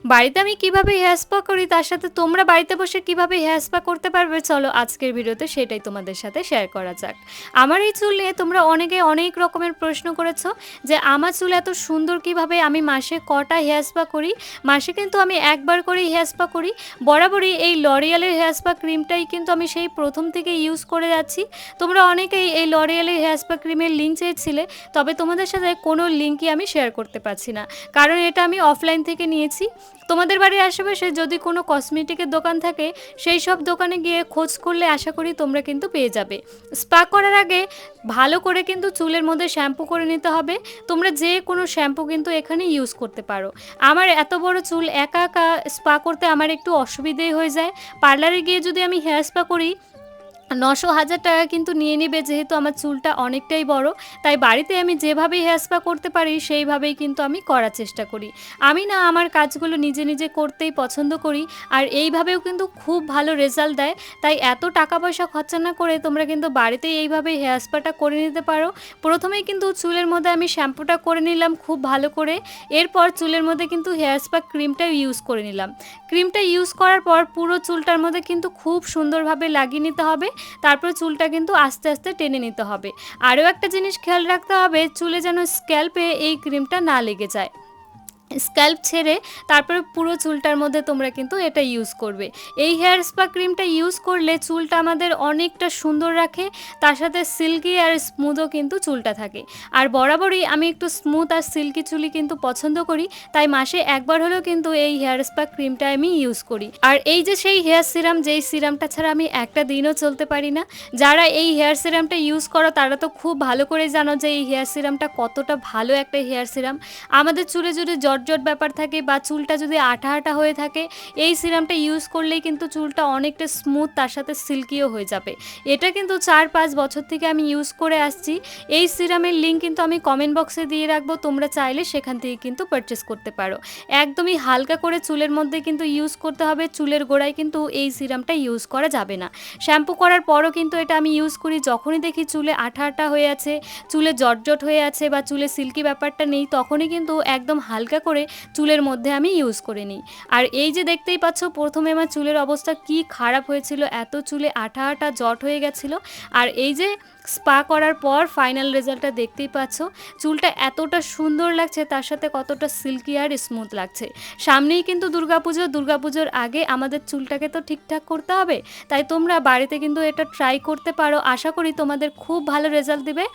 বাড়িতে আমি কিভাবে হেয়ার স্পা করি তার সাথে তোমরা বাড়িতে বসে কিভাবে হেয়ার স্পা করতে পারবে চলো আজকের ভিডিওতে সেটাই তোমাদের সাথে শেয়ার করা যাক। আমার এই চুল নিয়ে তোমরা অনেকে অনেক রকমের প্রশ্ন করেছো যে আমার চুল এত সুন্দর কিভাবে, আমি মাসে কটা হেয়ার স্পা করি। মাসে কিন্তু আমি একবার করেই হেয়ার স্পা করি। বরাবরই এই লরিয়ালের হেয়ার স্পা ক্রিমটাই কিন্তু আমি সেই প্রথম থেকে ইউজ করে যাচ্ছি। তোমরা অনেকেই এই লরিয়ালের হেয়ার স্পা ক্রিমের লিঙ্ক চেয়েছিলে, তবে তোমাদের সাথে কোনো লিঙ্কই আমি শেয়ার করতে পারছি না, কারণ এটা আমি অফলাইন থেকে নিয়েছি। তোমাদের বাড়ির আশেপাশে যদি কোনো কসমেটিকের দোকান থাকে সেই সব দোকানে গিয়ে খোঁজ করলে আশা করি তোমরা কিন্তু পেয়ে যাবে। স্পা করার আগে ভালো করে কিন্তু চুলের মধ্যে শ্যাম্পু করে নিতে হবে। তোমরা যে কোনো শ্যাম্পু কিন্তু এখানে ইউজ করতে পারো। আমার এত বড় চুল একা একা স্পা করতে আমার একটু অসুবিধেই হয়ে যায়। পার্লারে গিয়ে যদি আমি হেয়ার স্পা করি ৯০০-১০০০ টাকা কিন্তু নিয়ে নেবে, যেহেতু আমার চুলটা অনেকটাই বড়। তাই বাড়িতে আমি যেভাবেই হেয়ার স্পা করতে পারি সেইভাবেই কিন্তু আমি করার চেষ্টা করি। আমি না আমার কাজগুলো নিজে নিজে করতেই পছন্দ করি, আর এইভাবেও কিন্তু খুব ভালো রেজাল্ট দেয়। তাই এত টাকা পয়সা খরচা না করে তোমরা কিন্তু বাড়িতেই এইভাবে হেয়ার স্পাটা করে নিতে পারো। প্রথমেই কিন্তু চুলের মধ্যে আমি শ্যাম্পুটা করে নিলাম খুব ভালো করে। এরপর চুলের মধ্যে কিন্তু হেয়ার স্পা ক্রিমটা ইউজ করে নিলাম। ক্রিমটা ইউজ করার পর পুরো চুলটার মধ্যে কিন্তু খুব সুন্দরভাবে লাগিয়ে নিতে হবে। তারপর চুলটা কিন্তু আস্তে আস্তে টেনে নিতে হবে। আরও একটা জিনিস খেয়াল রাখতে হবে, চুলে যেন স্ক্যাল্পে এই ক্রিমটা না লেগে যায়। স্ক্যাল্প ছেড়ে তারপরে পুরো চুলটার মধ্যে তোমরা কিন্তু এটা ইউজ করবে। এই হেয়ার স্পা ক্রিমটা ইউজ করলে চুলটা আমাদের অনেকটা সুন্দর রাখে, তার সাথে সিল্কি আর স্মুথও কিন্তু চুলটা থাকে। আর বরাবরই আমি একটু স্মুথ আর সিল্কি চুলই কিন্তু পছন্দ করি, তাই মাসে একবার হলেও কিন্তু এই হেয়ার স্পা ক্রিমটা আমি ইউজ করি। আর এই যে সেই হেয়ার সিরাম, যেই সিরামটা ছাড়া আমি একটা দিনও চলতে পারি না। যারা এই হেয়ার সিরামটা ইউজ করো তারা তো খুব ভালো করে জানো যে এই হেয়ার সিরামটা কতটা ভালো একটা হেয়ার সিরাম। আমাদের চুলে যদি জট ব্যাপার থাকে বা চুলটা যদি আঠা আঠা হয়ে থাকে, এই সিরামটা ইউজ করলেই কিন্তু চুলটা অনেকটা স্মুথ, তার সাথে সিল্কিও হয়ে যাবে। এটা কিন্তু ৪-৫ বছর থেকে আমি ইউজ করে আসছি। এই সিরামের লিঙ্ক কিন্তু আমি কমেন্ট বক্সে দিয়ে রাখবো, তোমরা চাইলে সেখান থেকে কিন্তু পারচেস করতে পারো। একদমই হালকা করে চুলের মধ্যে কিন্তু ইউজ করতে হবে, চুলের গোড়ায় কিন্তু এই সিরামটা ইউজ করা যাবে না। শ্যাম্পু করার পরও কিন্তু এটা আমি ইউজ করি, যখনই দেখি চুলে আঠা আঠা হয়ে আছে, চুলে জট হয়ে আছে বা চুলে সিল্কি ব্যাপারটা নেই, তখনই কিন্তু একদম হালকা করে চুলের মধ্যে আমি ইউজ করে নিই। আর এই যে দেখতেই পাচ্ছ প্রথমে আমার চুলের অবস্থা কি খারাপ হয়েছিল, এত চুলে আঠা আঠা জট হয়ে গেছিলো। আর এই যে স্পা করার পর ফাইনাল রেজাল্টটা দেখতেই পাচ্ছ, চুলটা এতটা সুন্দর লাগছে, তার সাথে কতটা সিল্কি আর স্মুথ লাগছে। সামনেই কিন্তু দুর্গাপুজোর আগে আমাদের চুলটাকে তো ঠিকঠাক করতে হবে। তাই তোমরা বাড়িতে কিন্তু এটা ট্রাই করতে পারো, আশা করি তোমাদের খুব ভালো রেজাল্ট দেবে।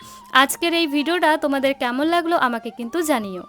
আজকের এই ভিডিওটা তোমাদের কেমন লাগলো আমাকে কিন্তু জানিও।